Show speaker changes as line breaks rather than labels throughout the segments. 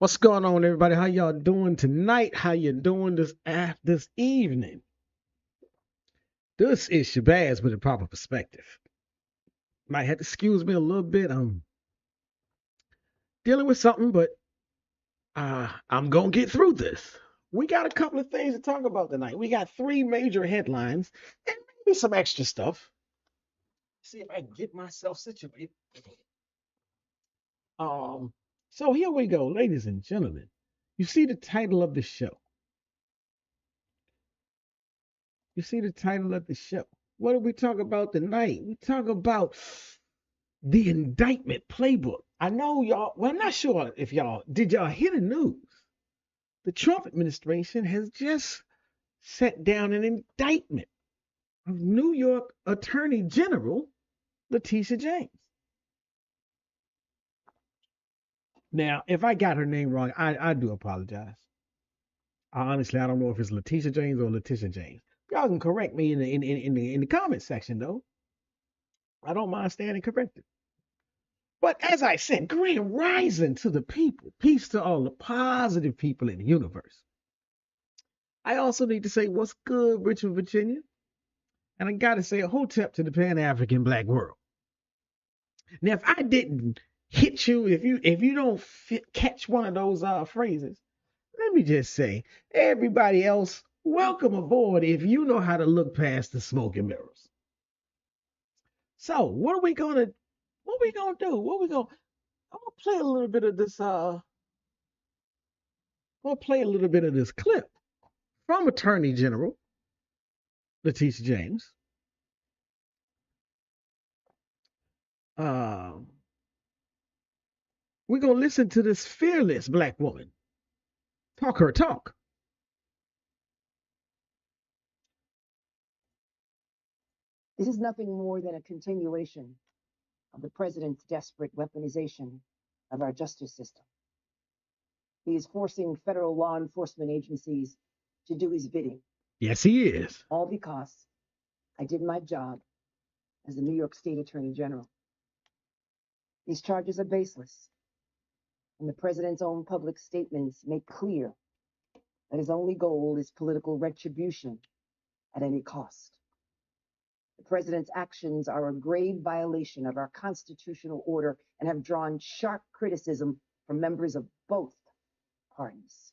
What's going on, everybody? How y'all doing tonight? How you doing this evening? This is Shabazz with a proper perspective. Might have to excuse me a little bit. I'm dealing with something, but I'm gonna get through this. We got a couple of things to talk about tonight. We got three major headlines and maybe some extra stuff. See if I can get myself situated. Um, so here we go, ladies and gentlemen. You see the title of the show. You see the title of the show. What do we talk about tonight? We talk about the indictment playbook. I know y'all, well, I'm not sure if y'all hear the news? The Trump administration has just set down an indictment of New York Attorney General Letitia James. Now, if I got her name wrong, I do apologize. Honestly, I don't know if it's Letitia James or Letitia James. Y'all can correct me in the comment section though. I don't mind standing corrected. But as I said, grand rising to the people. Peace to all the positive people in the universe. I also need to say what's good, Richmond, Virginia. And I got to say a hotep to the Pan-African black world. Now, if I didn't hit you, if you don't catch one of those phrases, let me just say, everybody else, welcome aboard if you know how to look past the smoke and mirrors. So, what are we gonna do? I'm gonna play a little bit of this clip from Attorney General Letitia James. We're gonna listen to this fearless black woman talk her talk.
This is nothing more than a continuation of the president's desperate weaponization of our justice system. He is forcing federal law enforcement agencies to do his bidding.
Yes, he is.
All because I did my job as the New York State Attorney General. These charges are baseless, and the president's own public statements make clear that his only goal is political retribution at any cost. The president's actions are a grave violation of our constitutional order and have drawn sharp criticism from members of both parties.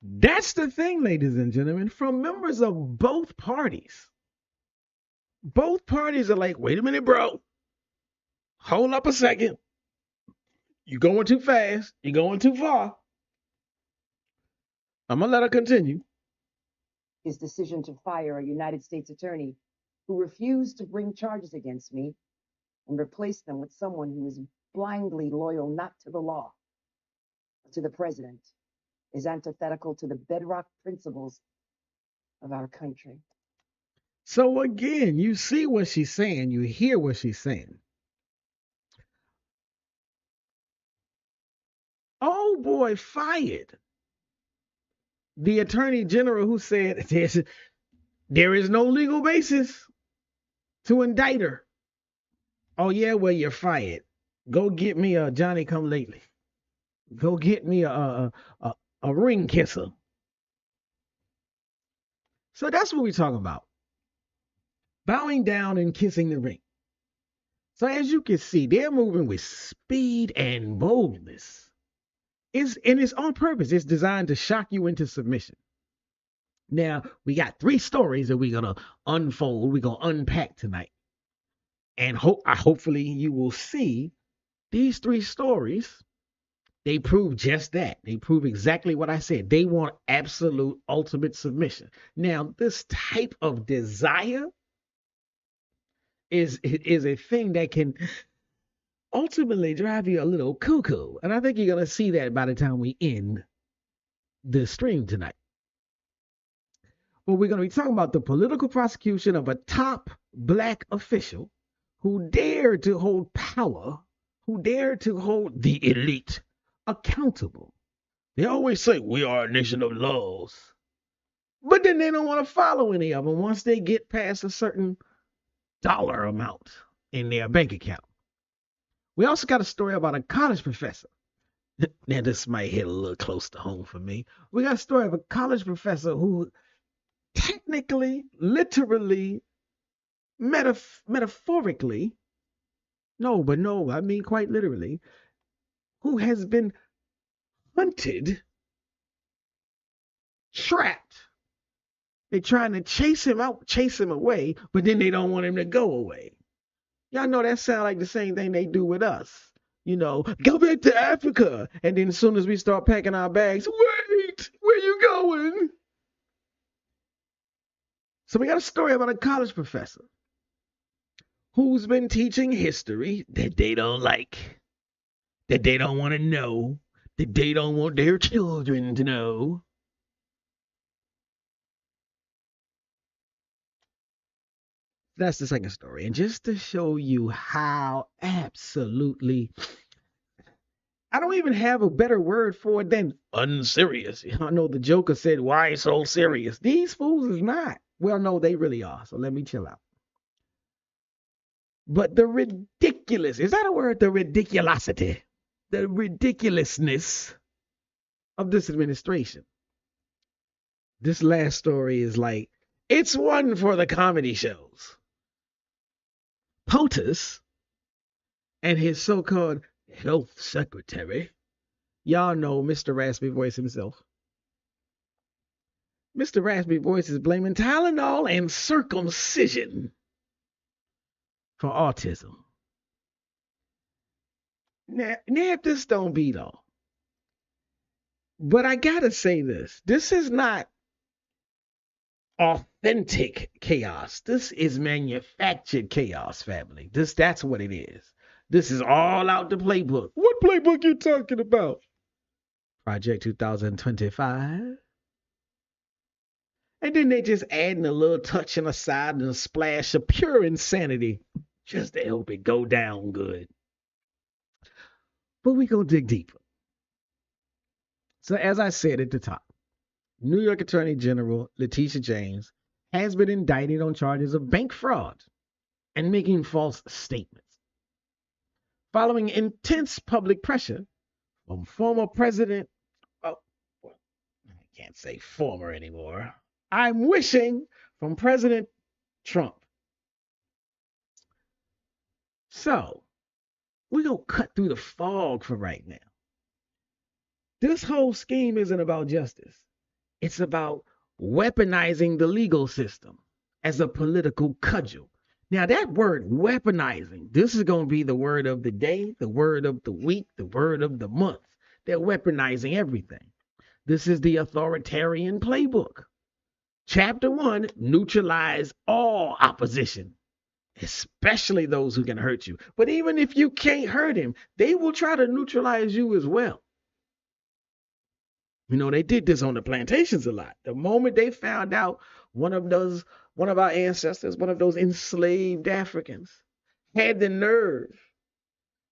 That's the thing, ladies and gentlemen, from members of both parties. Both parties are like, wait a minute, bro. Hold up a second. You're going too fast. You're going too far. I'm going to let her continue.
His decision to fire a United States attorney who refused to bring charges against me and replace them with someone who is blindly loyal not to the law, but to the president, is antithetical to the bedrock principles of our country.
So again, you see what she's saying. You hear what she's saying. Oh boy, fired the attorney general who said there is no legal basis to indict her. Oh yeah, well, you're fired. Go get me a Johnny come lately. Go get me a ring kisser. So that's what we're talking about. Bowing down and kissing the ring. So as you can see, they're moving with speed and boldness. It's on purpose. It's designed to shock you into submission. Now, we got three stories that we're going to unfold. We're going to unpack tonight. And hopefully you will see these three stories. They prove just that. They prove exactly what I said. They want absolute ultimate submission. Now, this type of desire is a thing that can ultimately drive you a little cuckoo. And I think you're going to see that by the time we end the stream tonight. But we're going to be talking about the political prosecution of a top black official who dared to hold power, who dared to hold the elite accountable. They always say we are a nation of laws, but then they don't want to follow any of them once they get past a certain dollar amount in their bank account. We also got a story about a college professor Now, this might hit a little close to home for me. We got a story of a college professor who technically, literally, metaphorically, no, I mean quite literally, who has been hunted, trapped. They're trying to chase him out, chase him away, but then they don't want him to go away. Y'all know that sound like the same thing they do with us. Go back to Africa. And then as soon as we start packing our bags, wait, where you going? So we got a story about a college professor who's been teaching history that they don't like, that they don't want to know, that they don't want their children to know. That's the second story. And just to show you how absolutely, I don't even have a better word for it than unserious. I know the Joker said, why so serious? These fools is not. Well, no, they really are. So let me chill out. But the ridiculous, is that a word? The ridiculosity, the ridiculousness of this administration. This last story is like, it's one for the comedy shows. POTUS and his so-called health secretary, y'all know Mr. Raspy Voice himself. Mr. Raspy Voice is blaming Tylenol and circumcision for autism. Now if this don't beat all, but I gotta say this is not authentic chaos. This is manufactured chaos, family. That's what it is. This is all out the playbook. What playbook you talking about? Project 2025. And then they just adding a little touch and a side and a splash of pure insanity just to help it go down good. But we gonna dig deeper. So as I said at the top, New York Attorney General Letitia James has been indicted on charges of bank fraud and making false statements. Following intense public pressure from former President, I can't say former anymore. I'm wishing from President Trump. So, we're going to cut through the fog for right now. This whole scheme isn't about justice. It's about weaponizing the legal system as a political cudgel. Now, that word weaponizing, this is going to be the word of the day, the word of the week, the word of the month. They're weaponizing everything. This is the authoritarian playbook. Chapter 1, neutralize all opposition, especially those who can hurt you. But even if you can't hurt him, they will try to neutralize you as well. They did this on the plantations a lot. The moment they found out one of our ancestors, one of those enslaved Africans, had the nerve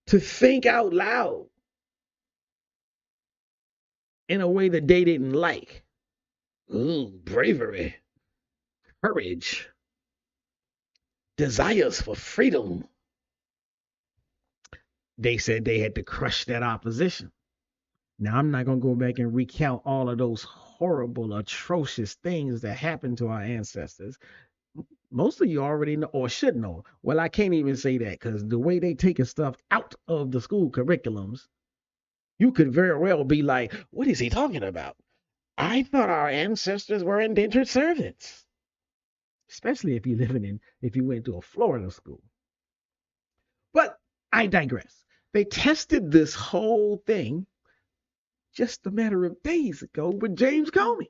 to think out loud in a way that they didn't like. Ooh, bravery, courage, desires for freedom. They said they had to crush that opposition. Now, I'm not going to go back and recount all of those horrible, atrocious things that happened to our ancestors. Most of you already know or should know. Well, I can't even say that because the way they taking stuff out of the school curriculums, you could very well be like, what is he talking about? I thought our ancestors were indentured servants. Especially if you went to a Florida school. But I digress. They tested this whole thing just a matter of days ago with James Comey.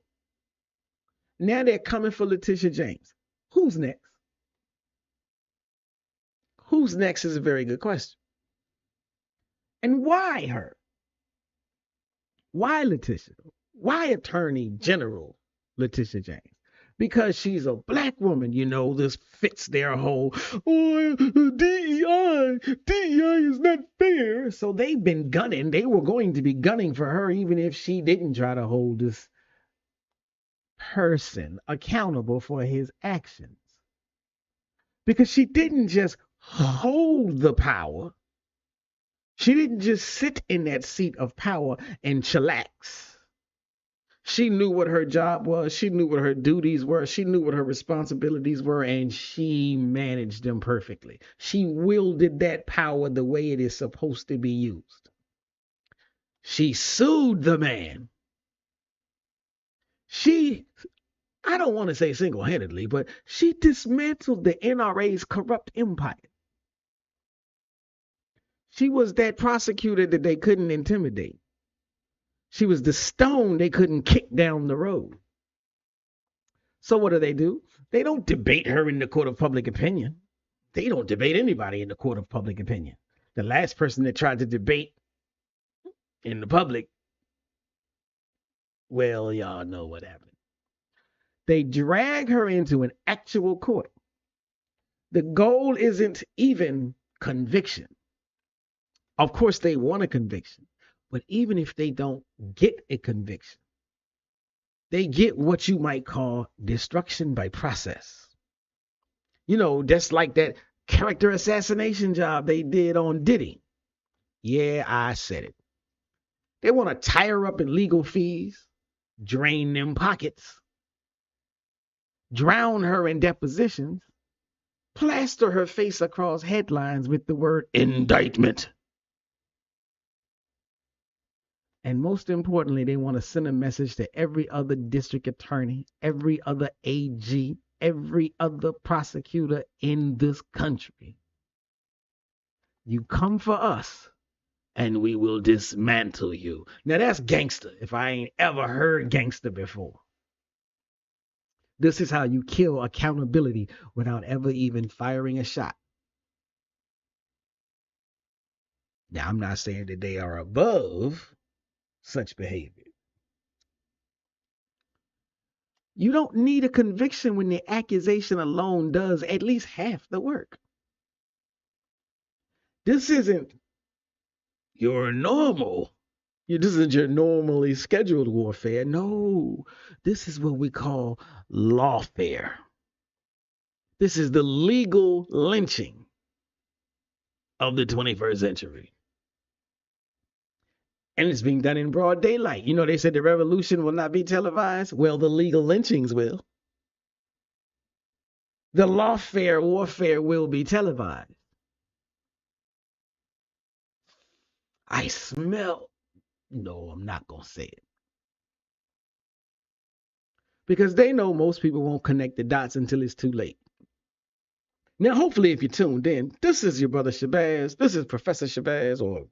Now they're coming for Letitia James. Who's next? Who's next is a very good question. And why her? Why Letitia? Why Attorney General Letitia James? Because she's a black woman, this fits their whole, DEI is not fair. So they were going to be gunning for her even if she didn't try to hold this person accountable for his actions. Because she didn't just hold the power, She didn't just sit in that seat of power and chillax. She knew what her job was. She knew what her duties were. She knew what her responsibilities were, and she managed them perfectly. She wielded that power the way it is supposed to be used. She sued the man. I don't want to say single-handedly, but she dismantled the NRA's corrupt empire. She was that prosecutor that they couldn't intimidate. She was the stone they couldn't kick down the road. So what do? They don't debate her in the court of public opinion. They don't debate anybody in the court of public opinion. The last person that tried to debate in the public, well, y'all know what happened. They drag her into an actual court. The goal isn't even conviction. Of course, they want a conviction, but even if they don't get a conviction, they get what you might call destruction by process. You know, that's like that character assassination job they did on Diddy. Yeah, I said it. They want to tie her up in legal fees, drain them pockets, drown her in depositions, plaster her face across headlines with the word indictment. And most importantly, they want to send a message to every other district attorney, every other AG, every other prosecutor in this country. You come for us, and we will dismantle you. Now, that's gangster, if I ain't ever heard gangster before. This is how you kill accountability without ever even firing a shot. Now, I'm not saying that they are above such behavior. You don't need a conviction when the accusation alone does at least half the work. This isn't your normal. This isn't your normally scheduled warfare. No, this is what we call lawfare. This is the legal lynching of the 21st century. And it's being done in broad daylight. You know, they said the revolution will not be televised. Well, the legal lynchings will. The lawfare warfare will be televised. I smell. No, I'm not going to say it. Because they know most people won't connect the dots until it's too late. Now, hopefully, if you're tuned in, this is your brother Shabazz. This is Professor Shabazz, or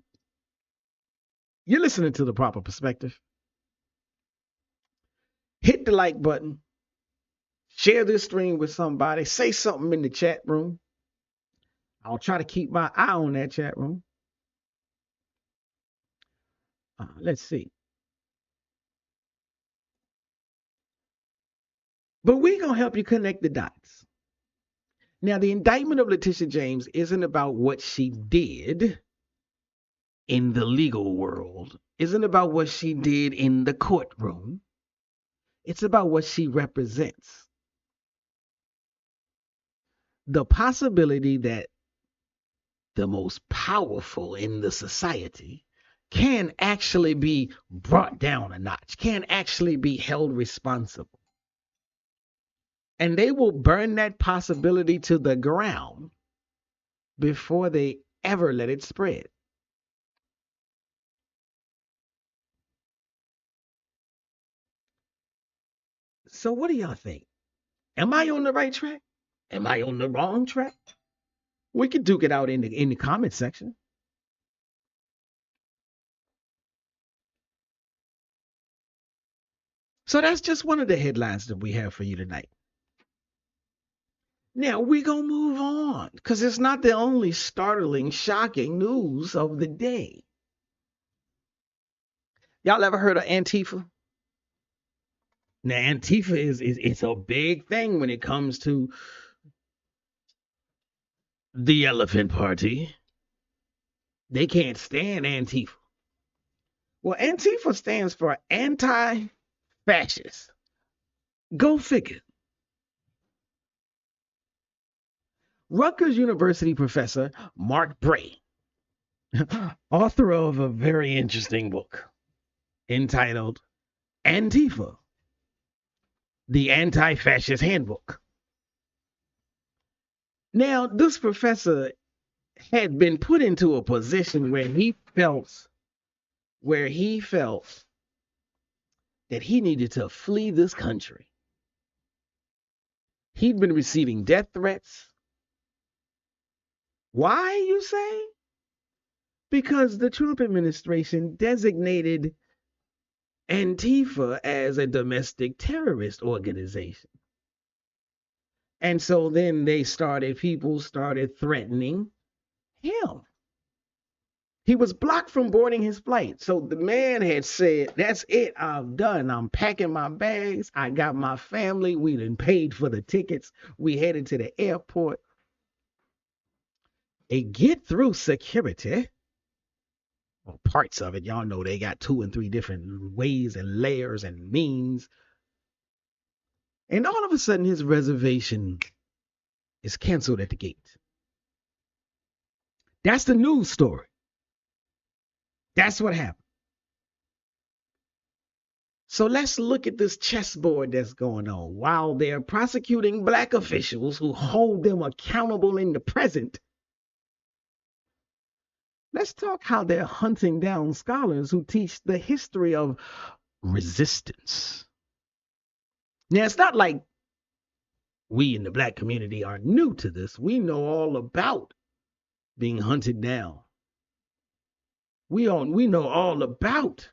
you're listening to The Proper Perspective. Hit the like button. Share this stream with somebody. Say something in the chat room. I'll try to keep my eye on that chat room. Let's see. But we're going to help you connect the dots. Now, the indictment of Letitia James isn't about what she did in the legal world, isn't about what she did in the courtroom. It's about what she represents. The possibility that the most powerful in the society can actually be brought down a notch, can actually be held responsible. And they will burn that possibility to the ground before they ever let it spread. So what do y'all think? Am I on the right track? Am I on the wrong track? We could duke it out in the comment section. So that's just one of the headlines that we have for you tonight. Now we're going to move on because it's not the only startling, shocking news of the day. Y'all ever heard of Antifa? Now, Antifa is a big thing when it comes to the Elephant Party. They can't stand Antifa. Well, Antifa stands for anti-fascist. Go figure. Rutgers University professor Mark Bray author of a very interesting book entitled Antifa, the Anti-Fascist Handbook. Now, this professor had been put into a position where he felt that he needed to flee this country. He'd been receiving death threats. Why, you say? Because the Trump administration designated Antifa as a domestic terrorist organization. And so then people started threatening him. He was blocked from boarding his flight. So the man had said, that's it, I'm done. I'm packing my bags. I got my family. We done paid for the tickets. We headed to the airport. They get through security. Well, parts of it, y'all know they got 2 and 3 different ways and layers and means. And all of a sudden, his reservation is canceled at the gate. That's the news story. That's what happened. So let's look at this chessboard that's going on. While they're prosecuting black officials who hold them accountable in the present, let's talk how they're hunting down scholars who teach the history of resistance. Now, it's not like we in the black community are new to this. We know all about being hunted down. We know all about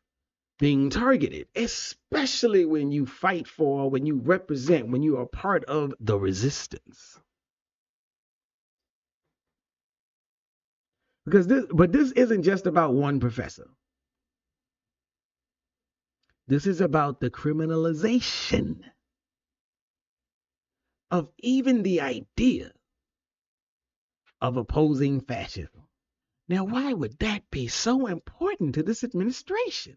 being targeted, especially when you fight for, when you represent, when you are part of the resistance. But this isn't just about one professor. This is about the criminalization of even the idea of opposing fascism. Now, why would that be so important to this administration?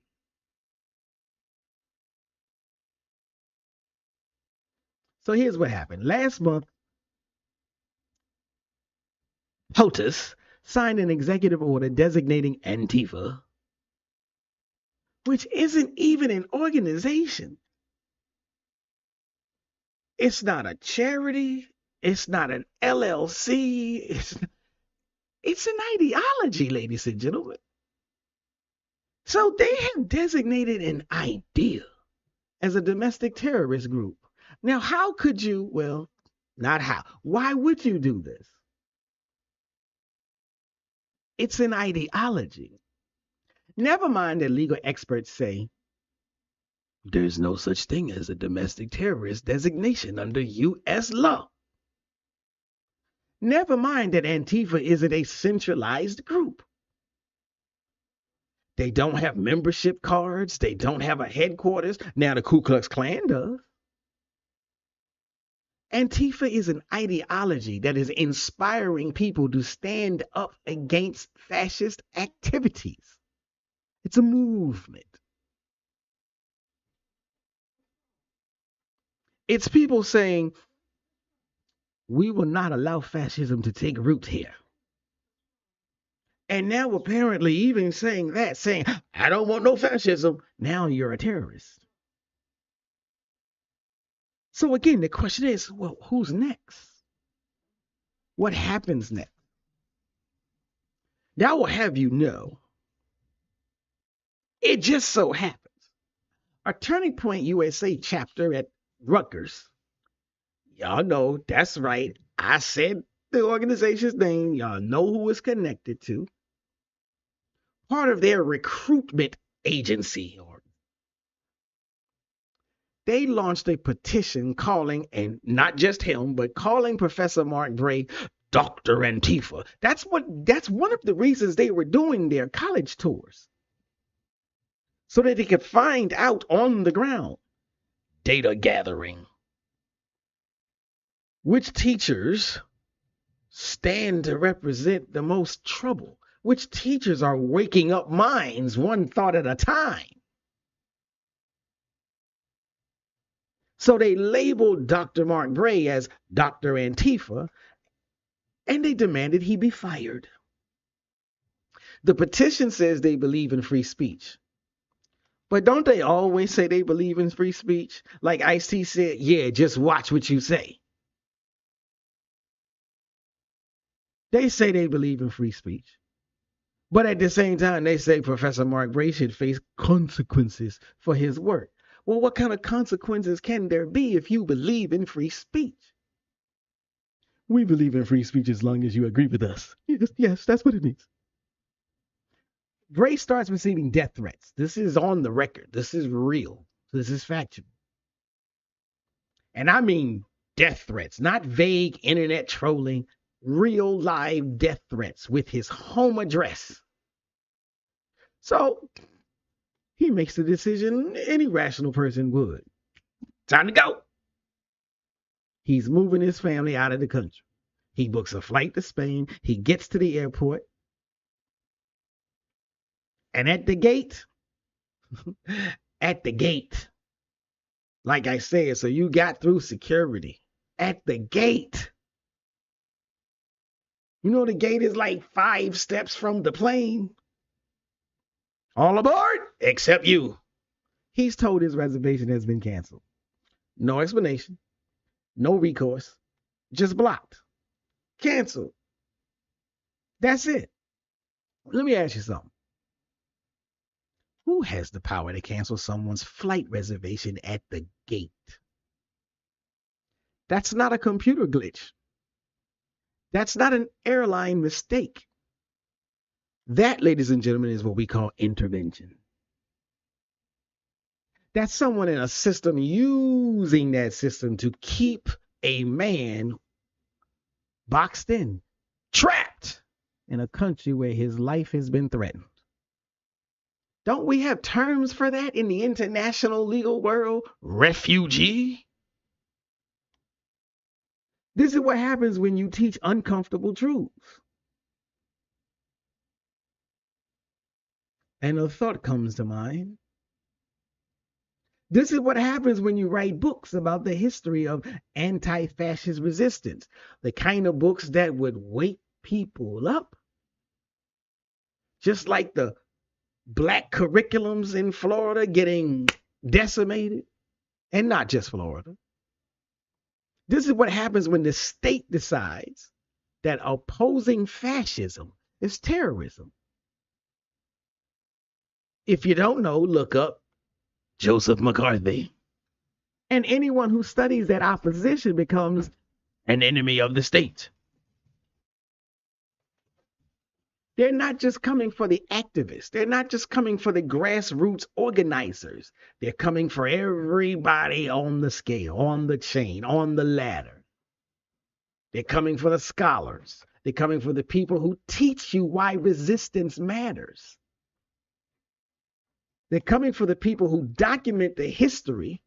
So here's what happened. Last month, POTUS signed an executive order designating Antifa, which isn't even an organization. It's not a charity. It's not an LLC. It's an ideology, ladies and gentlemen. So they have designated an idea as a domestic terrorist group. Now, how could you, well, not how, why would you do this? It's an ideology. Never mind that legal experts say there's no such thing as a domestic terrorist designation under U.S. law. Never mind that Antifa isn't a centralized group. They don't have membership cards. They don't have a headquarters. Now the Ku Klux Klan does. Antifa is an ideology that is inspiring people to stand up against fascist activities. It's a movement. It's people saying, we will not allow fascism to take root here. And now apparently even saying, I don't want no fascism, now you're a terrorist. So again, the question is, well, who's next? What happens next? Now I will have you know, it just so happens, a Turning Point USA chapter at Rutgers, y'all know, that's right, I said the organization's name, y'all know who it's connected to, part of their recruitment agency, or they launched a petition calling, and not just him, but calling Professor Mark Bray Dr. Antifa. That's one of the reasons they were doing their college tours. So that they could find out on the ground, data gathering, which teachers stand to represent the most trouble, which teachers are waking up minds one thought at a time. So they labeled Dr. Mark Bray as Dr. Antifa, and they demanded he be fired. The petition says they believe in free speech. But don't they always say they believe in free speech? Like Ice-T said, yeah, just watch what you say. They say they believe in free speech. But at the same time, they say Professor Mark Bray should face consequences for his work. Well, what kind of consequences can there be if you believe in free speech? We believe in free speech as long as you agree with us. Yes, that's what it means. Bray starts receiving death threats. This is on the record. This is real. This is factual. And I mean death threats, not vague internet trolling, real live death threats with his home address. So he makes the decision any rational person would. Time to go. He's moving his family out of the country. He books a flight to Spain. He gets to the airport. And at the gate, like I said, so you got through security. At the gate. You know, the gate is like 5 steps from the plane. All aboard, except you. He's told his reservation has been canceled. No explanation. No recourse. Just blocked. Canceled. That's it. Let me ask you something. Who has the power to cancel someone's flight reservation at the gate? That's not a computer glitch. That's not an airline mistake. That, ladies and gentlemen, is what we call intervention. That's someone in a system using that system to keep a man boxed in, trapped in a country where his life has been threatened. Don't we have terms for that in the international legal world? Refugee. This is what happens when you teach uncomfortable truths. And a thought comes to mind. This is what happens when you write books about the history of anti-fascist resistance, the kind of books that would wake people up. Just like the black curriculums in Florida getting decimated, and not just Florida. This is what happens when the state decides that opposing fascism is terrorism. If you don't know, look up Joseph McCarthy. And anyone who studies that opposition becomes an enemy of the state. They're not just coming for the activists. They're not just coming for the grassroots organizers. They're coming for everybody on the scale, on the chain, on the ladder. They're coming for the scholars. They're coming for the people who teach you why resistance matters. They're coming for the people who document the history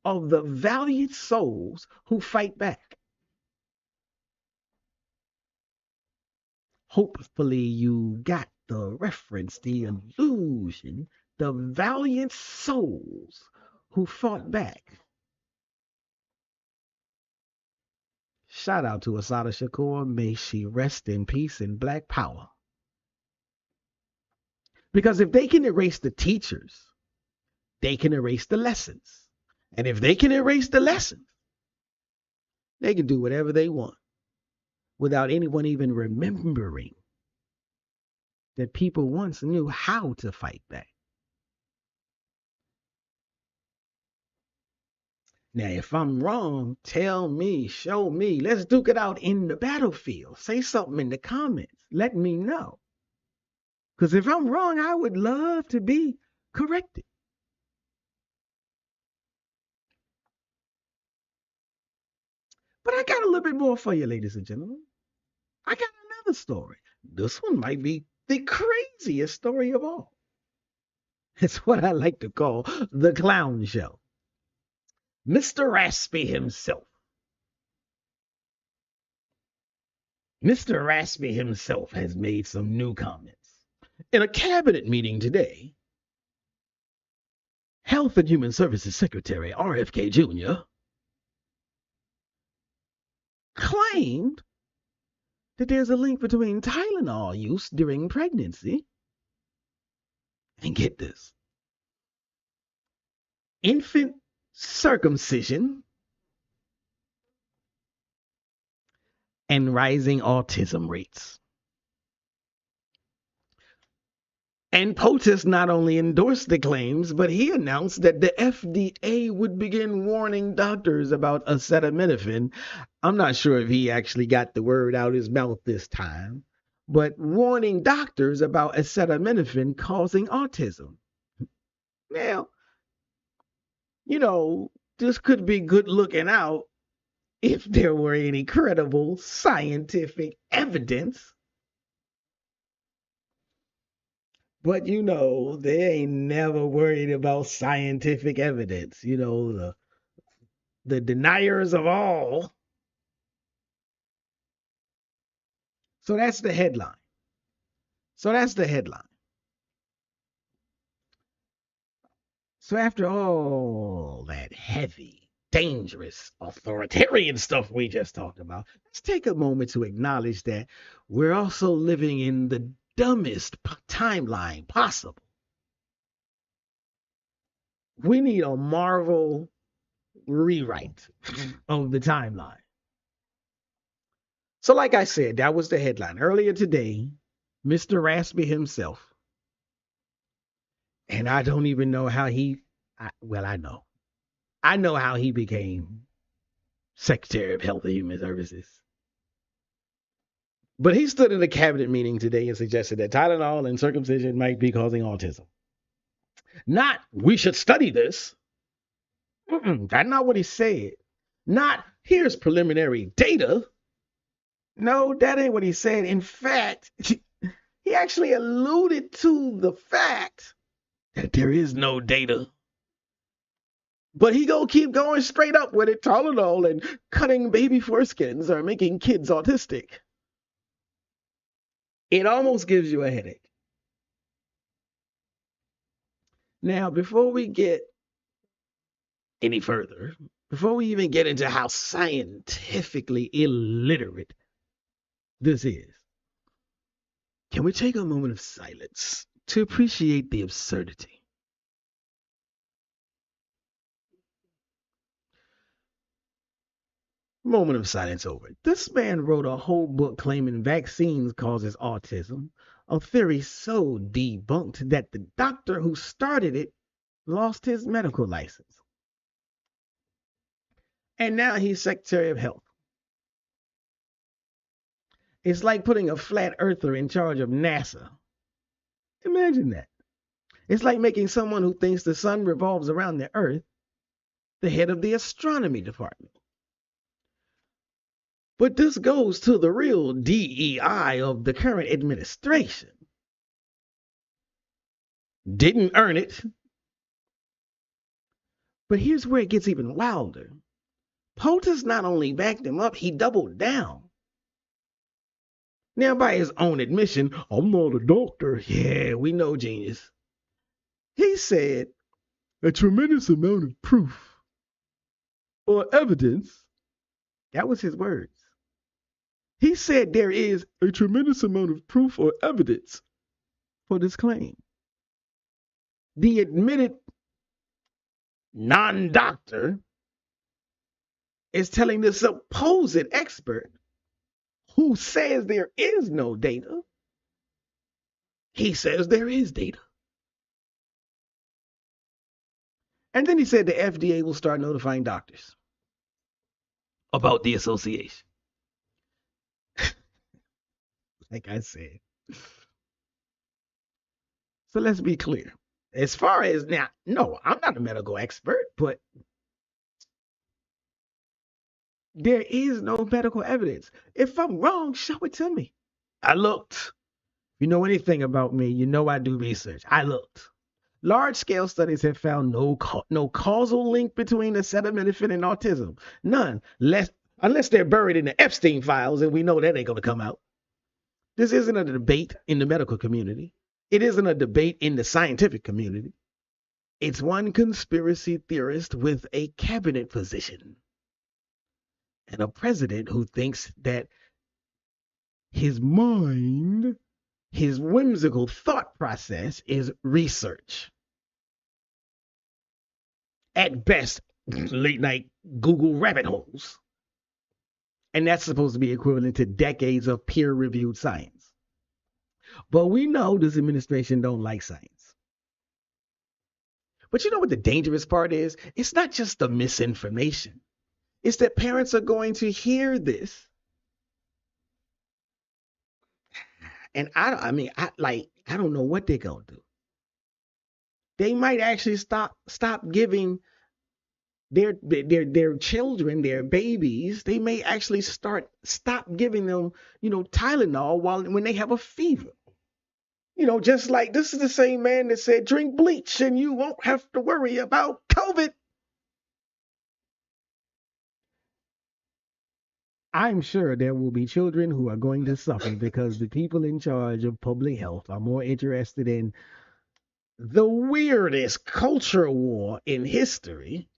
of the valiant souls who fight back. Hopefully you got the reference, the illusion, the valiant souls who fought back. Shout out to Assata Shakur. May she rest in peace and black power. Because if they can erase the teachers, they can erase the lessons. And if they can erase the lessons, they can do whatever they want without anyone even remembering that people once knew how to fight back. Now, if I'm wrong, tell me, show me. Let's duke it out in the battlefield. Say something in the comments. Let me know. Because if I'm wrong, I would love to be corrected. But I got a little bit more for you, ladies and gentlemen. I got another story. This one might be the craziest story of all. It's what I like to call the clown show. Mr. Raspy himself. Mr. Raspy himself has made some new comments. In a cabinet meeting today, Health and Human Services Secretary RFK Jr. claimed that there's a link between Tylenol use during pregnancy and, get this, infant circumcision and rising autism rates. And POTUS not only endorsed the claims, but he announced that the FDA would begin warning doctors about acetaminophen. I'm not sure if he actually got the word out his mouth this time, but warning doctors about acetaminophen causing autism. Now, this could be good looking out if there were any credible scientific evidence. But they ain't never worried about scientific evidence. The deniers of all. So that's the headline. So after all that heavy, dangerous, authoritarian stuff we just talked about, let's take a moment to acknowledge that we're also living in the dumbest timeline possible. We need a Marvel rewrite of the timeline. So like I said, that was the headline. Earlier today, Mr. Raspy himself, and I don't even know how I know. I know how he became Secretary of Health and Human Services. But he stood in a cabinet meeting today and suggested that Tylenol and circumcision might be causing autism. Not, we should study this. That's not what he said. Not, here's preliminary data. No, that ain't what he said. In fact, he actually alluded to the fact that there is no data. But he gonna keep going straight up with it. Tylenol and cutting baby foreskins are making kids autistic. It almost gives you a headache. Now, before we get any further, before we even get into how scientifically illiterate this is, can we take a moment of silence to appreciate the absurdity? Moment of silence over. This man wrote a whole book claiming vaccines causes autism, a theory so debunked that the doctor who started it lost his medical license. And now he's Secretary of Health. It's like putting a flat earther in charge of NASA. Imagine that. It's like making someone who thinks the sun revolves around the earth the head of the astronomy department. But this goes to the real DEI of the current administration. Didn't earn it. But here's where it gets even wilder. POTUS not only backed him up, he doubled down. Now, by his own admission, I'm not a doctor. Yeah, we know, genius. He said a tremendous amount of proof or evidence. That was his words. He said there is a tremendous amount of proof or evidence for this claim. The admitted non-doctor is telling the supposed expert who says there is no data. He says there is data. And then he said the FDA will start notifying doctors about the association. Like I said. So let's be clear. As far as now, no, I'm not a medical expert, but there is no medical evidence. If I'm wrong, show it to me. I looked. If you know anything about me, you know I do research. I looked. Large-scale studies have found no causal link between acetaminophen and autism. None, unless they're buried in the Epstein files, and we know that ain't going to come out. This isn't a debate in the medical community. It isn't a debate in the scientific community. It's one conspiracy theorist with a cabinet position and a president who thinks that His mind, his whimsical thought process is research. At best, late night Google rabbit holes. And that's supposed to be equivalent to decades of peer reviewed science. But we know this administration don't like science. But you know what the dangerous part is? It's not just the misinformation. It's that parents are going to hear this. And I don't know what they're going to do. They might actually stop giving their children, their babies, they may actually stop giving them, Tylenol when they have a fever. Just like this is the same man that said drink bleach and you won't have to worry about COVID. I'm sure there will be children who are going to suffer because the people in charge of public health are more interested in the weirdest culture war in history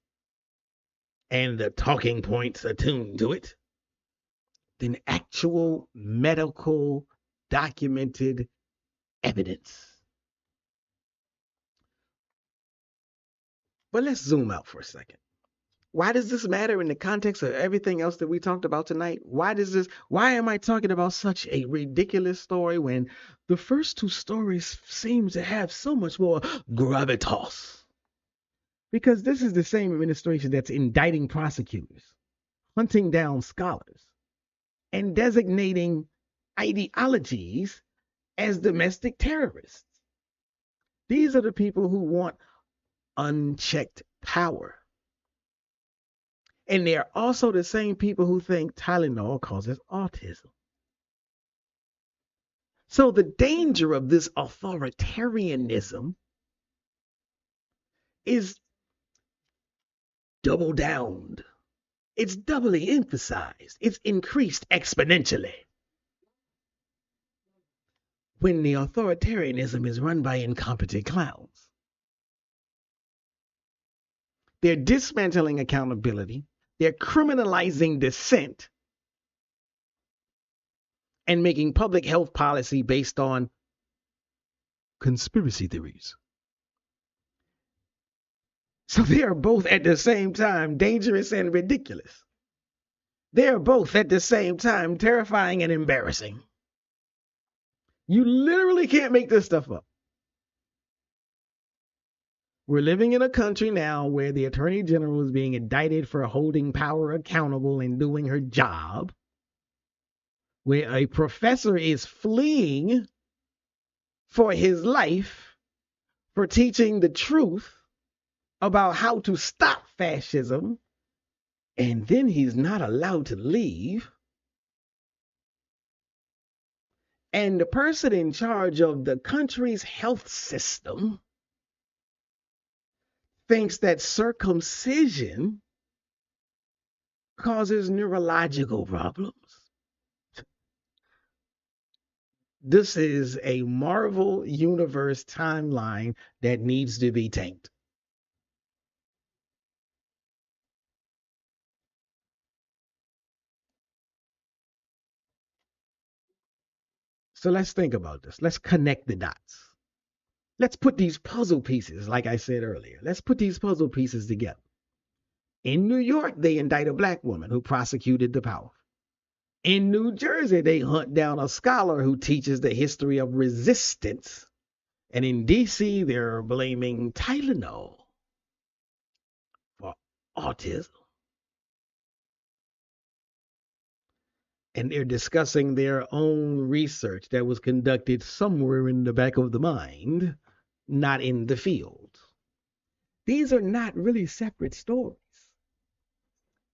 and the talking points attuned to it than actual medical documented evidence. But let's zoom out for a second. Why does this matter in the context of everything else that we talked about tonight? Why am I talking about such a ridiculous story when the first two stories seem to have so much more gravitas? Because this is the same administration that's indicting prosecutors, hunting down scholars, and designating ideologies as domestic terrorists. These are the people who want unchecked power. And they're also the same people who think Tylenol causes autism. So the danger of this authoritarianism is double downed. It's doubly emphasized. It's increased exponentially. When the authoritarianism is run by incompetent clowns. They're dismantling accountability. They're criminalizing dissent and making public health policy based on conspiracy theories. So they are both at the same time dangerous and ridiculous. They are both at the same time terrifying and embarrassing. You literally can't make this stuff up. We're living in a country now where the Attorney General is being indicted for holding power accountable and doing her job, where a professor is fleeing for his life for teaching the truth about how to stop fascism, and then he's not allowed to leave. And the person in charge of the country's health system thinks that circumcision causes neurological problems. This is a Marvel Universe timeline that needs to be tanked. So let's think about this. Let's connect the dots. Let's put these puzzle pieces, like I said earlier, let's put these puzzle pieces together. In New York, they indict a black woman who prosecuted the powerful. In New Jersey, they hunt down a scholar who teaches the history of resistance. And in DC, they're blaming Tylenol for autism. And they're discussing their own research that was conducted somewhere in the back of the mind, not in the field. These are not really separate stories.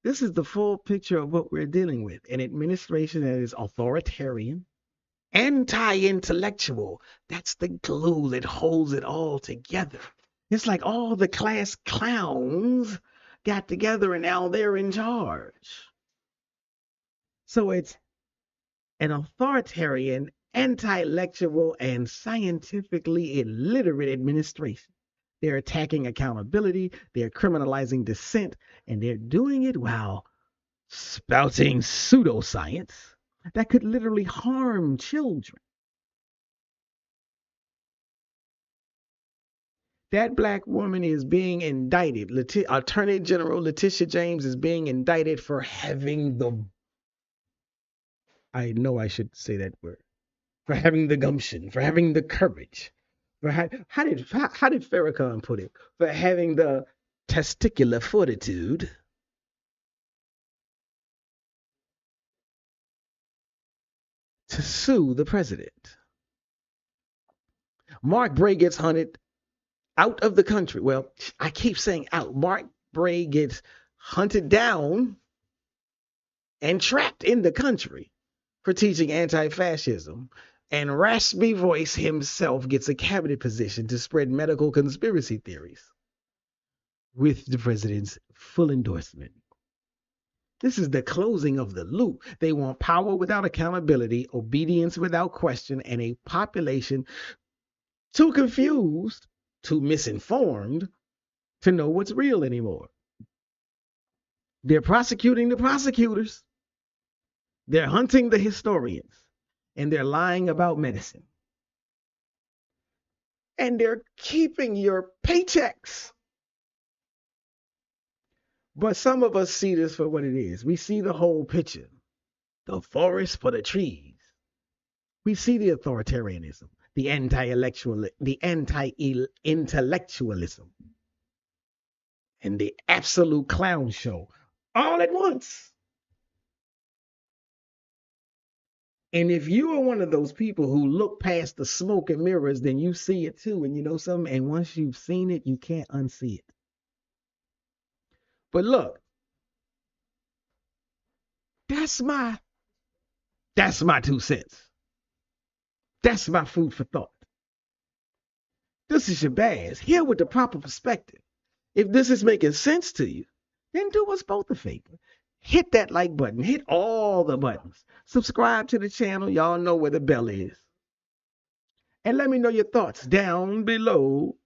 This is the full picture of what we're dealing with. An administration that is authoritarian, anti-intellectual. That's the glue that holds it all together. It's like all the class clowns got together and now they're in charge. So it's an authoritarian, anti-intellectual, and scientifically illiterate administration. They're attacking accountability, they're criminalizing dissent, and they're doing it while spouting pseudoscience that could literally harm children. That black woman is being indicted. Attorney General Letitia James is being indicted for having the, I know I should say that word, for having the gumption, for having the courage, for how did Farrakhan put it? For having the testicular fortitude to sue the president. Mark Bray gets hunted out of the country. Well, I keep saying out. Mark Bray gets hunted down and trapped in the country for teaching anti-fascism. And Raspy Voice himself gets a cabinet position to spread medical conspiracy theories with the president's full endorsement. This is the closing of the loop. They want power without accountability, obedience without question, and a population too confused, too misinformed to know what's real anymore. They're prosecuting the prosecutors. They're hunting the historians. And they're lying about medicine. And they're keeping your paychecks. But some of us see this for what it is. We see the whole picture. The forest for the trees. We see the authoritarianism, the anti-intellectualism, and the absolute clown show all at once. And if you are one of those people who look past the smoke and mirrors, then you see it too. And you know something? And once you've seen it, you can't unsee it. But look, that's my 2 cents. That's my food for thought. This is Shabazz, here with the proper perspective. If this is making sense to you, then do us both a favor. Hit that like button. Hit all the buttons. Subscribe to the channel. Y'all know where the bell is. And let me know your thoughts down below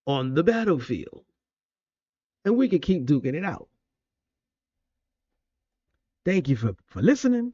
on the battlefield. And we can keep duking it out. Thank you for listening.